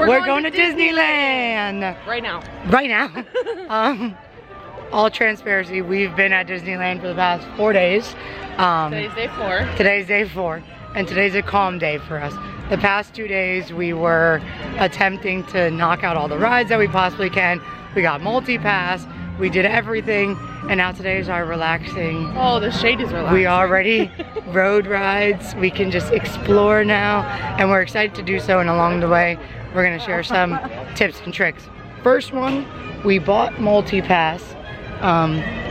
We're going to Disneyland. Right now. Right now. All transparency, we've been at Disneyland for the past 4 days. Today's day 4. Today's day 4. And today's a calm day for us. The past 2 days we were attempting to knock out all the rides that we possibly can. We got multi-pass, we did everything, and now today is our relaxing. Oh, the shade is relaxing. We already rode rides, we can just explore now, and we're excited to do so, and along the way, we're gonna share some tips and tricks. First one, we bought multi-pass.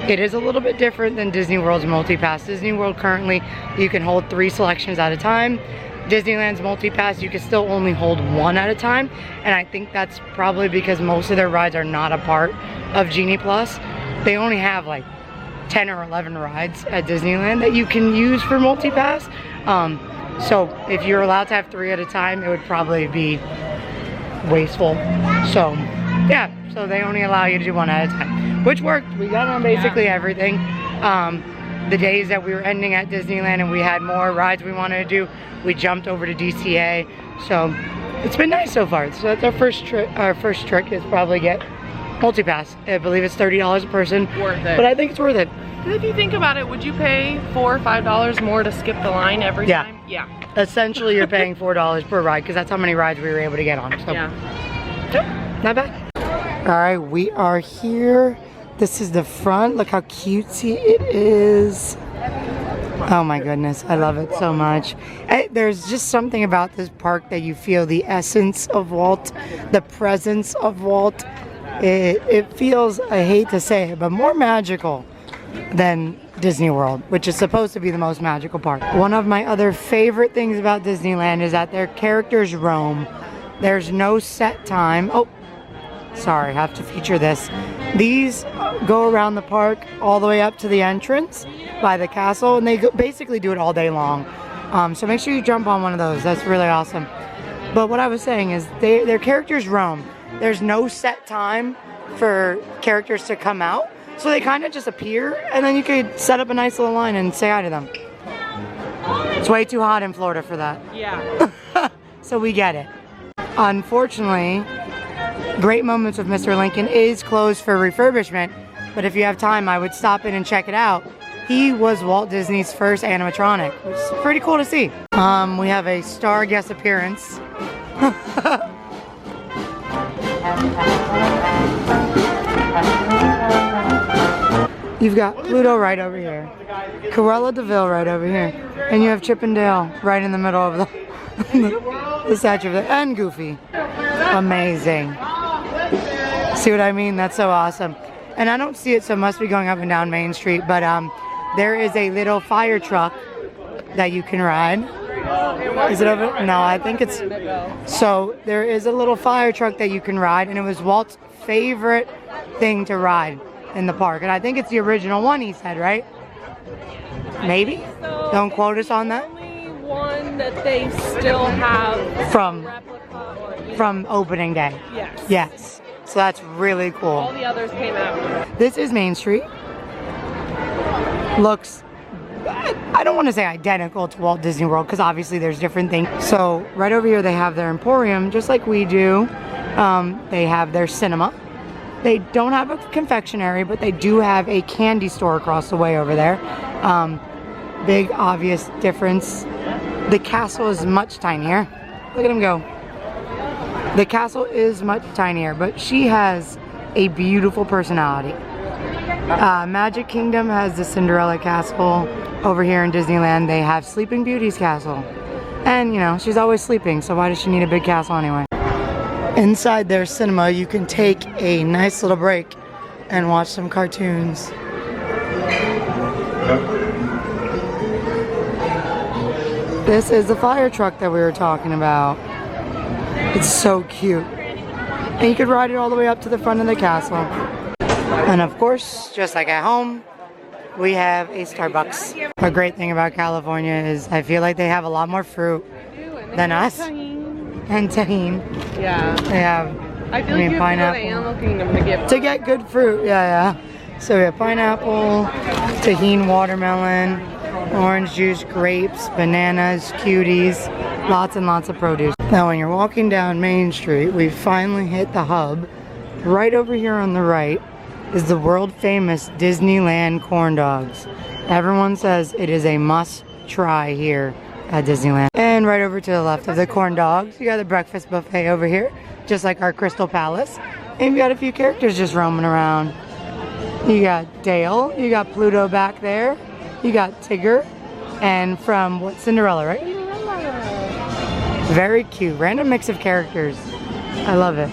It is a little bit different than Disney World's multi-pass. Disney World currently, you can hold 3 selections at a time. Disneyland's multi-pass, you can still only hold 1 at a time. And I think that's probably because most of their rides are not a part of Genie Plus. They only have like 10 or 11 rides at Disneyland that you can use for multi-pass. So if you're allowed to have 3 at a time, it would probably be wasteful. So yeah, so they only allow you to do 1 at a time, which worked. We got on basically everything. The days that we were ending at Disneyland and we had more rides we wanted to do, we jumped over to DCA. So it's been nice so far. So that's our first trick. Our first trick is probably get multi-pass. I believe it's $30 a person. Worth it. But I think it's worth it. If you think about it, would you pay $4 or $5 more to skip the line every time? Yeah. Essentially, you're paying $4 per ride because that's how many rides we were able to get on. So yeah, not bad. All right, we are here. This is the front. Look how cutesy it is. Oh my goodness, I love it so much. There's just something about this park that you feel the essence of Walt, the presence of Walt. It feels, I hate to say it, but more magical than Disney World, which is supposed to be the most magical park. One of my other favorite things about Disneyland is that their characters roam. There's no set time. Oh, sorry, I have to feature this. These go around the park all the way up to the entrance by the castle, and they basically do it all day long. So make sure you jump on one of those. That's really awesome. But what I was saying is their characters roam. There's no set time for characters to come out, so they kind of just appear, and then you could set up a nice little line and say hi to them. It's way too hot in Florida for that. Yeah. So we get it. Unfortunately, Great Moments with Mr. Lincoln is closed for refurbishment, but if you have time, I would stop in and check it out. He was Walt Disney's first animatronic, which is pretty cool to see. We have a star guest appearance. You've got Pluto right over here, Cruella de Vil right over here, and you have Chip and Dale right in the middle of the statue of the, and Goofy. Amazing. See what I mean? That's so awesome. And I don't see it, so it must be going up and down Main Street, but there is a little fire truck that you can ride. Is it over? No, I think it's... So there is a little fire truck that you can ride, and it was Walt's favorite thing to ride in the park. And I think it's the original one, he said, right? Maybe? So don't quote us on that. Only one that they still have from opening day. Yes. Yes. So that's really cool. All the others came out. This is Main Street. Looks, I don't want to say identical to Walt Disney World because obviously there's different things. So right over here they have their Emporium just like we do. They have their cinema. They don't have a confectionery, but they do have a candy store across the way over there. Big obvious difference. The castle is much tinier. Look at him go. The castle is much tinier, but she has a beautiful personality. Magic Kingdom has the Cinderella Castle. Over here in Disneyland, they have Sleeping Beauty's castle. And, you know, she's always sleeping, so why does she need a big castle anyway? Inside their cinema, you can take a nice little break and watch some cartoons. This is the fire truck that we were talking about. It's so cute. And you could ride it all the way up to the front of the castle. And of course, just like at home, we have a Starbucks. A great thing about California is I feel like they have a lot more fruit than us. And tahini. Yeah. They have, I feel like you have to go to Animal Kingdom to get good fruit. Yeah. So we have pineapple, tahini watermelon, orange juice, grapes, bananas, cuties, lots and lots of produce. Now when you're walking down Main Street, we finally hit the hub. Right over here on the right is the world famous Disneyland corn dogs. Everyone says it is a must try here at Disneyland. And right over to the left of the corn dogs, you got the breakfast buffet over here, just like our Crystal Palace. And you got a few characters just roaming around. You got Dale, you got Pluto back there, you got Tigger, and from what, Cinderella, right? Very cute, random mix of characters. I love it.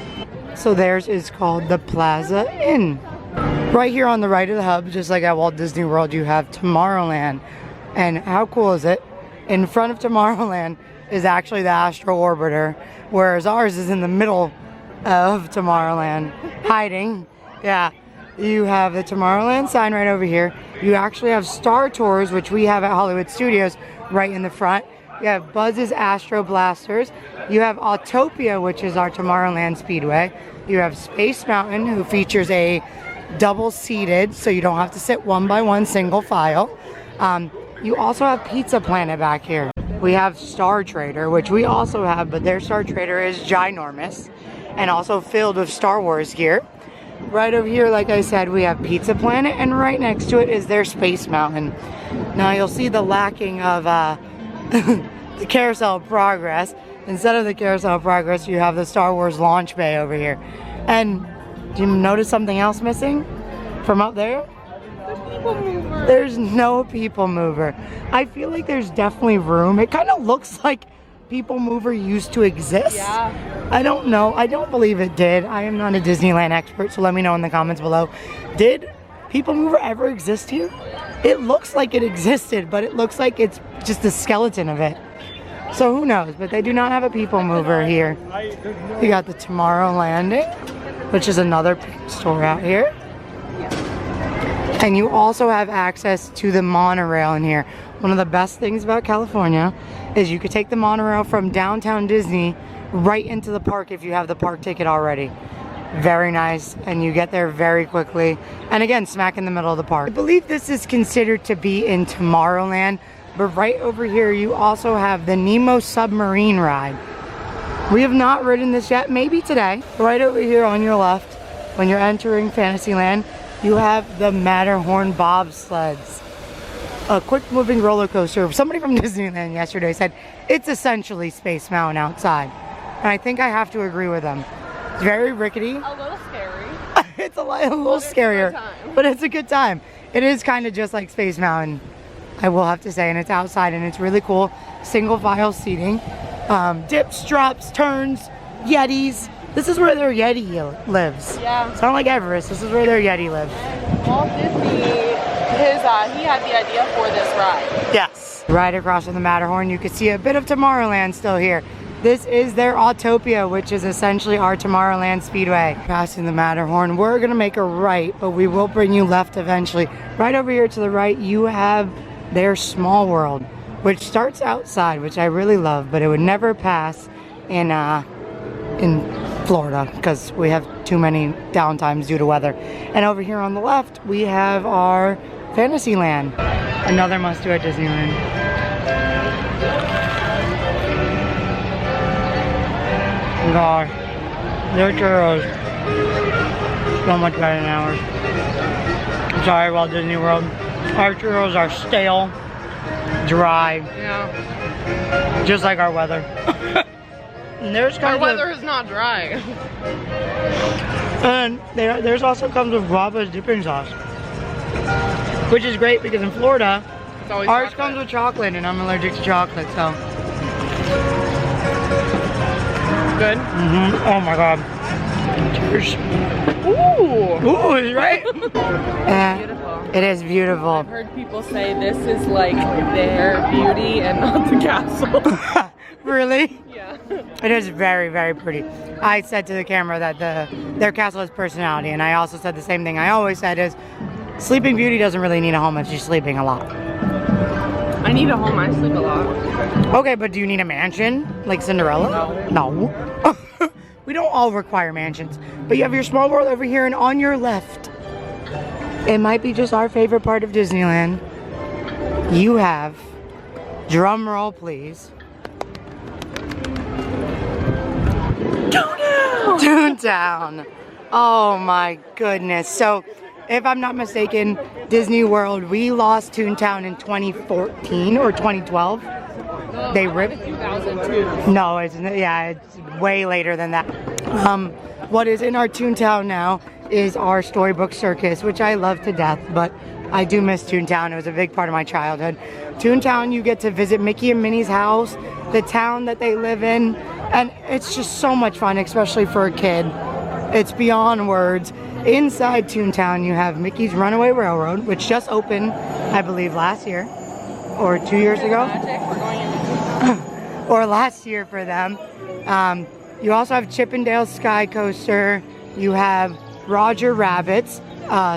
So theirs is called the Plaza Inn. Right here on the right of the hub, just like at Walt Disney World, you have Tomorrowland. And how cool is it? In front of Tomorrowland is actually the Astro Orbiter, whereas ours is in the middle of Tomorrowland, hiding. Yeah, you have the Tomorrowland sign right over here. You actually have Star Tours, which we have at Hollywood Studios, right in the front. You have Buzz's Astro Blasters. You have Autopia, which is our Tomorrowland Speedway. You have Space Mountain, who features a double-seated, so you don't have to sit one by one single file. You also have Pizza Planet back here. We have Star Trader, which we also have, but their Star Trader is ginormous and also filled with Star Wars gear. Right over here, like I said, we have Pizza Planet, and right next to it is their Space Mountain. Now you'll see the lacking of the Carousel of Progress. Instead of the Carousel of Progress, you have the Star Wars launch bay over here. And do you notice something else missing from up there? People mover. There's no people mover. I feel like there's definitely room. It kind of looks like people mover used to exist. Yeah. I don't know. I don't believe it did. I am not a Disneyland expert, so let me know in the comments below. Did people mover ever exist here? It looks like it existed, but it looks like it's just the skeleton of it. So who knows? But they do not have a people mover here. You got the Tomorrow Landing, which is another store out here. And you also have access to the monorail in here. One of the best things about California is you could take the monorail from downtown Disney right into the park if you have the park ticket already. Very nice, and you get there very quickly. And again, smack in the middle of the park. I believe this is considered to be in Tomorrowland, but right over here you also have the Nemo submarine ride. We have not ridden this yet, maybe today. Right over here on your left, when you're entering Fantasyland, you have the Matterhorn bobsleds. A quick moving roller coaster. Somebody from Disneyland yesterday said it's essentially Space Mountain outside. And I think I have to agree with them. It's very rickety. A little scary. It's a little scarier, but it's a good time. It is kind of just like Space Mountain, I will have to say, and it's outside and it's really cool. Single file seating. Dips, drops, turns, Yetis. This is where their Yeti lives. Yeah. It's not like Everest. This is where their Yeti lives. Walt Disney, he had the idea for this ride. Yes. Right across from the Matterhorn, you can see a bit of Tomorrowland still here. This is their Autopia, which is essentially our Tomorrowland Speedway. Passing the Matterhorn, we're gonna make a right, but we will bring you left eventually. Right over here to the right, you have their Small World, which starts outside, which I really love, but it would never pass in Florida because we have too many downtimes due to weather. And over here on the left, we have our Fantasyland. Another must do at Disneyland. God, their churros so much better than ours. I'm sorry, Walt Disney World. Our churros are stale, dry, Yeah. just like our weather. And there's Our weather is not dry. And there's also comes with guava's dipping sauce, which is great because in Florida, It's always ours chocolate. comes with chocolate, and I'm allergic to chocolate, so. Good. Oh my God. Cheers. Ooh. Ooh, is right? Yeah, Beautiful. it is beautiful. I've heard people say this is like their beauty and not the castle. Really? Yeah. It is very, very pretty. I said to the camera that their castle has personality, and I also said the same thing I always said is Sleeping Beauty doesn't really need a home if she's sleeping a lot. I need a home. I sleep a lot. Okay, but do you need a mansion like Cinderella? No. We don't all require mansions. But you have your Small World over here, and on your left, it might be just our favorite part of Disneyland. You have, drum roll please, Toontown. Oh my goodness. So, if I'm not mistaken, Disney World, we lost Toontown in 2014 or 2012. They ripped 2002. No, it's way later than that. What is in our Toontown now is our storybook circus, which I love to death, but I do miss Toontown. It was a big part of my childhood. Toontown, you get to visit Mickey and Minnie's house, the town that they live in, and it's just so much fun, especially for a kid. It's beyond words. Inside Toontown, you have Mickey's Runaway Railroad, which just opened, I believe, last year or 2 years ago. Or last year for them. You also have Chippendale's Sky Coaster. You have Roger Rabbit's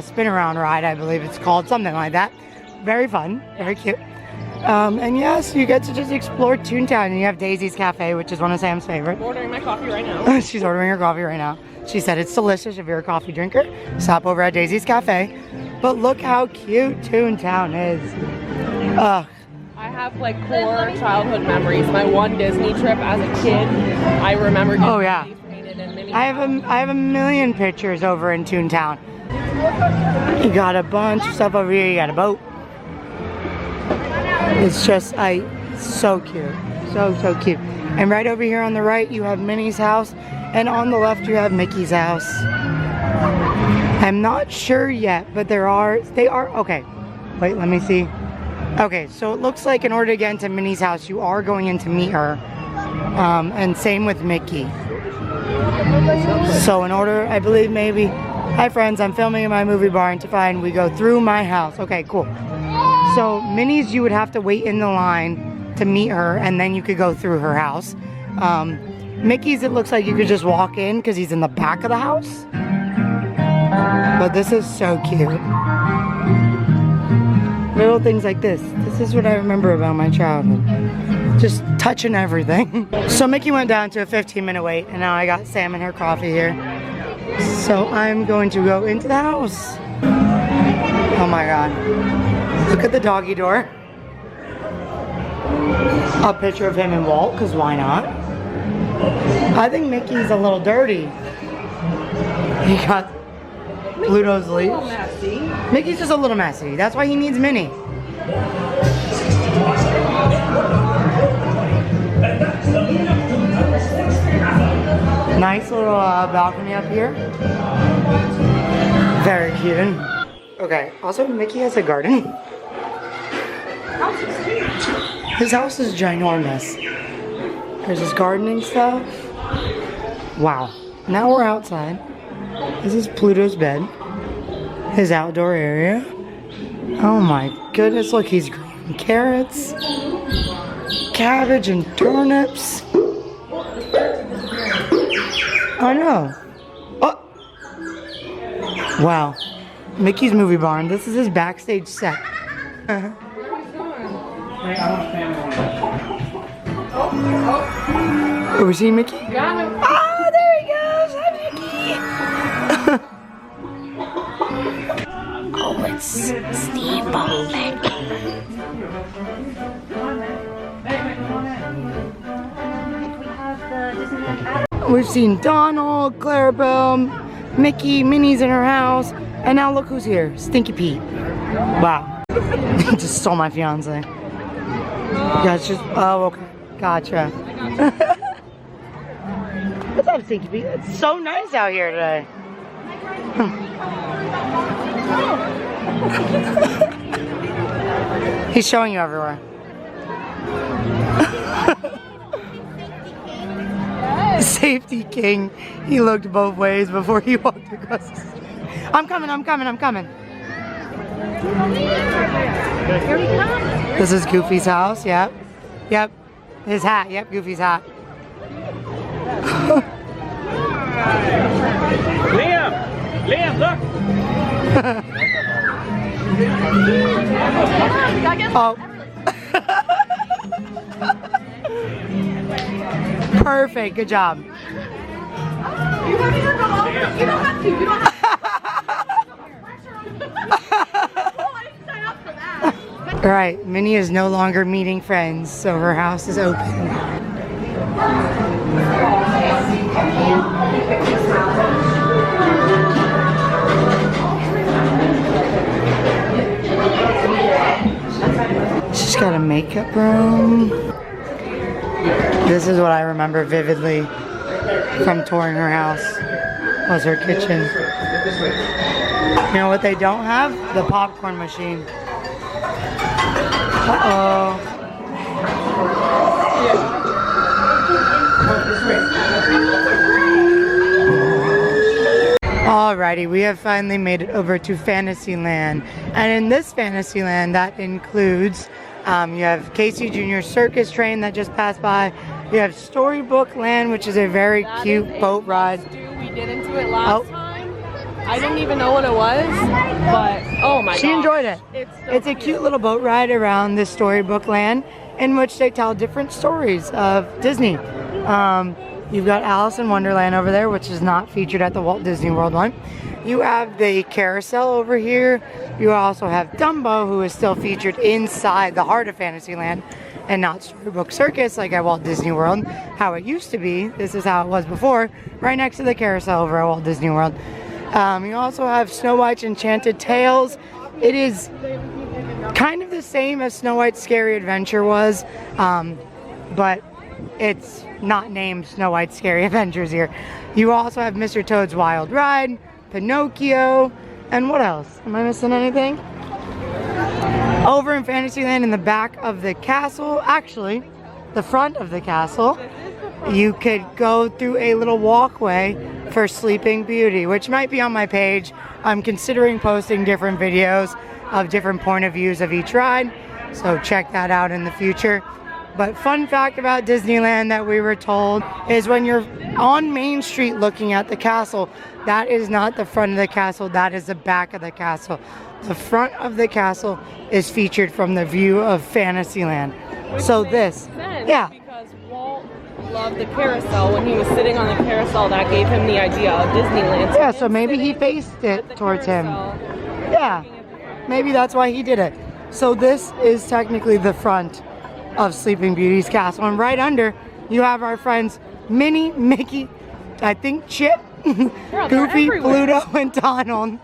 spin around ride, I believe it's called, something like that. Very fun, very cute. And yes, you get to just explore Toontown. And you have Daisy's Cafe, which is one of Sam's favorites. I'm ordering my coffee right now. She's ordering her coffee right now. She said it's delicious if you're a coffee drinker. Stop over at Daisy's Cafe. But look how cute Toontown is. I have like core childhood memories. My one Disney trip as a kid, I remember getting painted in Minnie. I have a million pictures over in Toontown. You got a bunch of stuff over here. You got a boat. It's just so cute, so cute. And right over here on the right, you have Minnie's house, and on the left, you have Mickey's house. I'm not sure yet, but they are okay. Wait, let me see. Okay, so it looks like in order to get into Minnie's house, you are going in to meet her. And same with Mickey. So in order, I believe maybe, hi friends, I'm filming in my movie barn to find we go through my house. Okay, cool. So Minnie's, you would have to wait in the line to meet her, and then you could go through her house. Mickey's, it looks like you could just walk in because he's in the back of the house. But this is so cute. Little things like this. This is what I remember about my childhood. Just touching everything. So Mickey went down to a 15-minute wait, and now I got Sam and her coffee here. So I'm going to go into the house. Oh my God. Look at the doggy door. A picture of him and Walt, because why not? I think Mickey's a little dirty. He got Pluto's leash. Mickey's just a little messy. That's why he needs Minnie. Nice little balcony up here. Very cute. Okay, also Mickey has a garden. His house is ginormous. There's his gardening stuff. Wow. Now we're outside. This is Pluto's bed. His outdoor area. Oh my goodness, look, he's growing carrots, cabbage, and turnips. I know. Oh! Wow. Mickey's Movie Barn. This is his backstage set. Oh, we see Mickey? Got him. Oh, there he goes. Hi, Mickey. Oh, it's Steamboat Mickey. We've seen Donald, Clarabelle, Mickey, Minnie's in her house, and now look who's here, Stinky Pete. Wow. He just stole my fiance. Gotcha. Oh, okay. Gotcha. What's up, Stinky Pete? It's so nice out here today. He's showing you everywhere. Safety king. He looked both ways before he walked across the street. I'm coming. Here we come. This is Goofy's house, yep. Yep. His hat, yep, Goofy's hat. Liam, look! Oh. Perfect, good job. You want me to go over? You don't have to. You don't have to. All right, Minnie is no longer meeting friends, so her house is open. makeup room. This is what I remember vividly from touring her house, was her kitchen. You know what they don't have? The popcorn machine. Uh-oh. Alrighty, we have finally made it over to Fantasyland. And in this Fantasyland, that includes, you have Casey Jr. Circus Train that just passed by. You have Storybook Land, which is a very cute boat ride. We did into it last time. I didn't even know what it was, but oh my god. She enjoyed it. It's a cute little boat ride around this Storybook Land in which they tell different stories of Disney. You've got Alice in Wonderland over there, which is not featured at the Walt Disney World one. You have the carousel over here. You also have Dumbo, who is still featured inside the heart of Fantasyland and not Storybook Circus like at Walt Disney World, how it used to be. This is how it was before, right next to the carousel over at Walt Disney World. You also have Snow White's Enchanted Tales. It is kind of the same as Snow White's Scary Adventure was, but it's not named Snow White's Scary Adventures here. You also have Mr. Toad's Wild Ride, Pinocchio, and what else? Am I missing anything? Over in Fantasyland in the back of the castle, actually, the front of the castle, you could go through a little walkway for Sleeping Beauty, which might be on my page. I'm considering posting different videos of different point of views of each ride, so check that out in the future. But fun fact about Disneyland that we were told is when you're on Main Street looking at the castle, that is not the front of the castle, that is the back of the castle. The front of the castle is featured from the view of Fantasyland. So this, yeah. Because Walt loved the carousel. When he was sitting on the carousel, that gave him the idea of Disneyland. Yeah, so maybe he faced it towards him. Yeah, maybe that's why he did it. So this is technically the front of Sleeping Beauty's castle, and right under you have our friends Minnie, Mickey, I think Chip, Goofy, Pluto, and Donald.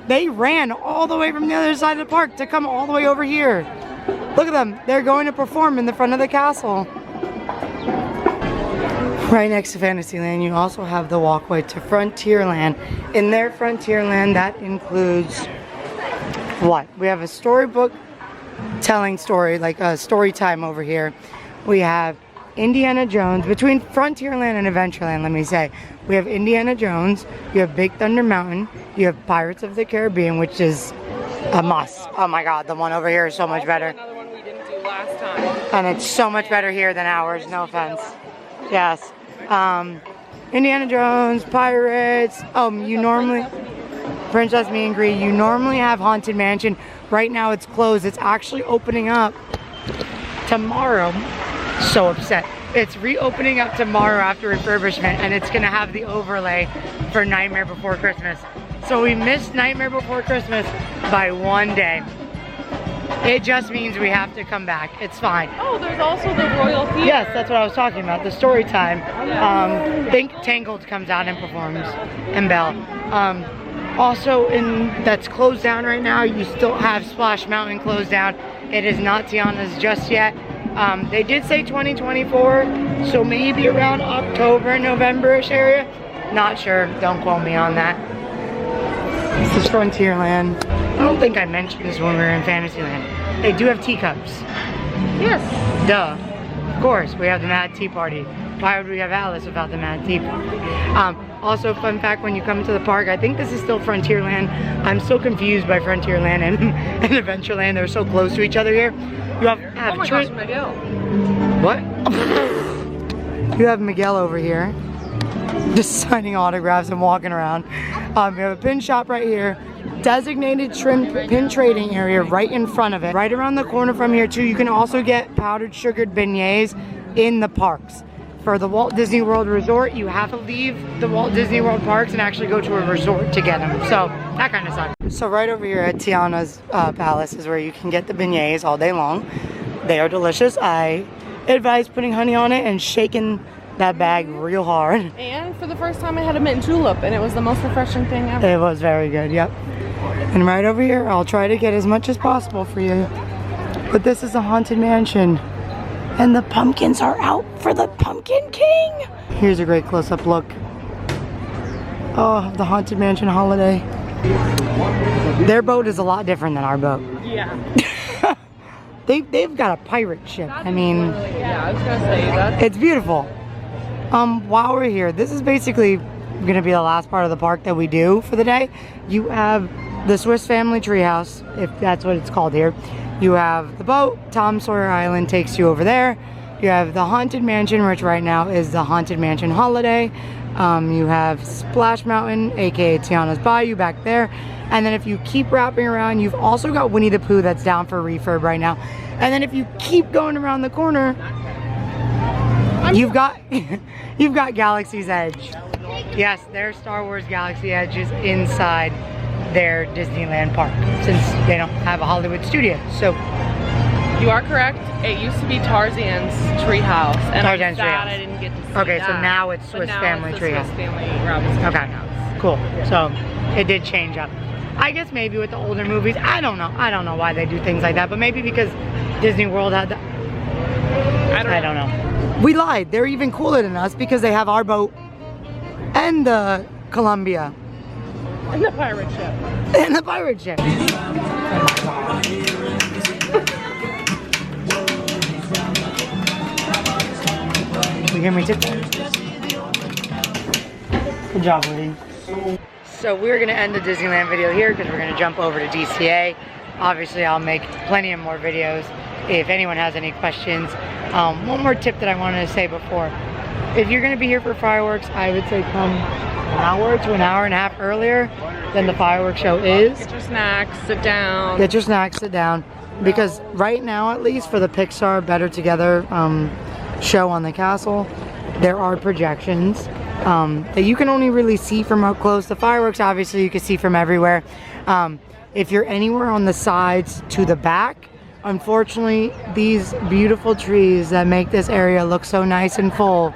They ran all the way from the other side of the park to come all the way over here. Look at them, they're going to perform in the front of the castle. Right next to Fantasyland, you also have the walkway to Frontierland. In their Frontierland, that includes what? We have a storybook telling story, like a story time over here. We have Indiana Jones, between Frontierland and Adventureland, let me say. We have Indiana Jones, you have Big Thunder Mountain, you have Pirates of the Caribbean, which is a must. Oh my god, the one over here is so much better. Another one we didn't do last time. And it's so much better here than ours, no offense. Yes. Indiana Jones, Pirates, you normally, Princess Meet and Greet, you normally have Haunted Mansion. Right now it's closed. It's actually opening up tomorrow. So upset. It's reopening up tomorrow after refurbishment, and it's gonna have the overlay for Nightmare Before Christmas. So we missed Nightmare Before Christmas by one day. It just means we have to come back. It's fine. Oh, there's also the Royal Theater. Yes, that's what I was talking about. The story time. Think Tangled comes out and performs, and Belle. Also, that's closed down right now. You still have Splash Mountain closed down. It is not Tiana's just yet. They did say 2024, so maybe around October, November-ish area. Not sure. Don't quote me on that. This is Frontierland. I don't think I mentioned this when we were in Fantasyland. They do have teacups. Yes. Duh. Of course, we have the Mad Tea Party. Why would we have Alice without the Mad Tea Party? Also, fun fact, when you come to the park, I think this is still Frontierland. I'm so confused by Frontierland and Adventureland. They're so close to each other here. You have oh my gosh, Miguel. What? You have Miguel over here, just signing autographs and walking around. We have a pin shop right here. Designated pin trading area right in front of it. Right around the corner from here too, you can also get powdered sugared beignets in the parks. For the Walt Disney World Resort, you have to leave the Walt Disney World parks and actually go to a resort to get them. So that kind of sucks. So right over here at Tiana's Palace is where you can get the beignets all day long. They are delicious. I advise putting honey on it and shaking that bag real hard. And for the first time I had a mint julep, and it was the most refreshing thing ever. It was very good, yep. And right over here, I'll try to get as much as possible for you. But this is a haunted mansion. And the pumpkins are out for the Pumpkin King. Here's a great close-up look. Oh, the Haunted Mansion holiday. Their boat is a lot different than our boat. Yeah. They've got a pirate ship. I mean, yeah, I was gonna say that. It's beautiful. While we're here, this is basically gonna be the last part of the park that we do for the day. You have the Swiss Family Treehouse, if that's what it's called here. You have the boat, Tom Sawyer Island takes you over there. You have the Haunted Mansion, which right now is the Haunted Mansion Holiday. You have Splash Mountain, aka Tiana's Bayou back there. And then if you keep wrapping around, you've also got Winnie the Pooh that's down for refurb right now. And then if you keep going around the corner, you've got you've got Galaxy's Edge. Yes, their Star Wars Galaxy Edge is inside their Disneyland park since they don't have a Hollywood studio. So you are correct. It used to be Tarzan's treehouse, and I'm sad I didn't get to see Okay, that. so now it's Swiss Family Treehouse. Swiss Family Robinson Okay, Treehouse. cool. So it did change up. I guess maybe with the older movies, I don't know. I don't know why they do things like that, but maybe because Disney World had that. I don't know. We lied. They're even cooler than us because they have our boat and the Columbia. And the pirate ship. And the pirate ship. You hear me tip? Good job, Woody. So we're gonna end the Disneyland video here because we're gonna jump over to DCA. Obviously, I'll make plenty of more videos if anyone has any questions. One more tip that I wanted to say before. If you're gonna be here for fireworks, I would say come an hour to an hour and a half earlier than the fireworks show is. Get your snacks, sit down. Get your snacks, sit down. Because right now, at least for the Pixar Better Together show on the castle, there are projections that you can only really see from up close. The fireworks, obviously, you can see from everywhere. If you're anywhere on the sides to the back, unfortunately, these beautiful trees that make this area look so nice and full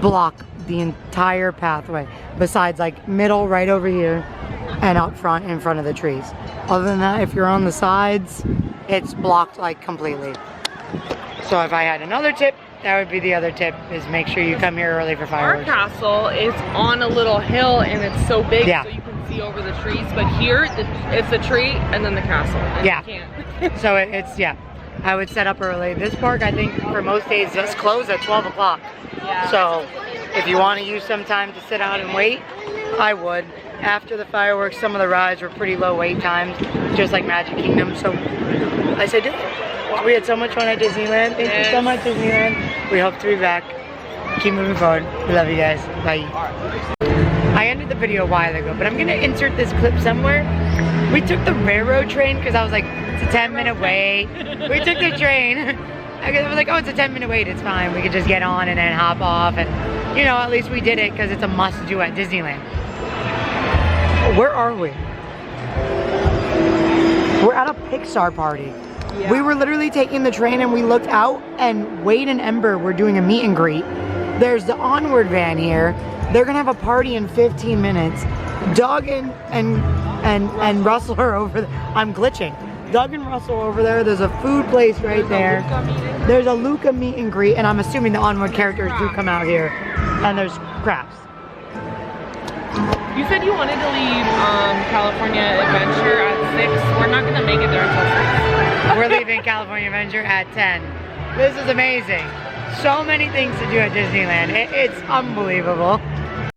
block the entire pathway. Besides, like, middle right over here and up front in front of the trees. Other than that, if you're on the sides, it's blocked, like, completely. So if I had another tip, that would be the other tip, is make sure you come here early for fireworks. Our castle is on a little hill and it's so big, Yeah. so you can see over the trees. But here, it's the tree and then the castle. And Yeah. you can't. So it's, yeah, I would set up early. This park, I think, for most days, just close at 12 o'clock. Yeah. So if you want to use some time to sit out and wait, I would. After the fireworks, some of the rides were pretty low wait times, just like Magic Kingdom. So I said, do it. We had so much fun at Disneyland. Thank you so much, Disneyland. We hope to be back. Keep moving forward. We love you guys. Bye. I ended the video a while ago, but I'm gonna insert this clip somewhere. We took the railroad train because I was like, it's a 10-minute wait. We took the train. I was like, oh, it's a 10-minute wait. It's fine. We could just get on and then hop off. And, you know, at least we did it because it's a must-do at Disneyland. Where are we? We're at a Pixar party. Yeah. We were literally taking the train and we looked out and Wade and Ember were doing a meet and greet. There's the Onward van here. They're gonna have a party in 15 minutes. Doug and Russell are over there. I'm glitching. Doug and Russell are over there. There's a food place right there. There's a Luca meet and greet, and I'm assuming the Onward characters do come out here. And there's crafts. You said you wanted to leave California Adventure at 6. We're not gonna make it there until 6. We're leaving California Adventure at 10. This is amazing. So many things to do at Disneyland. It's unbelievable.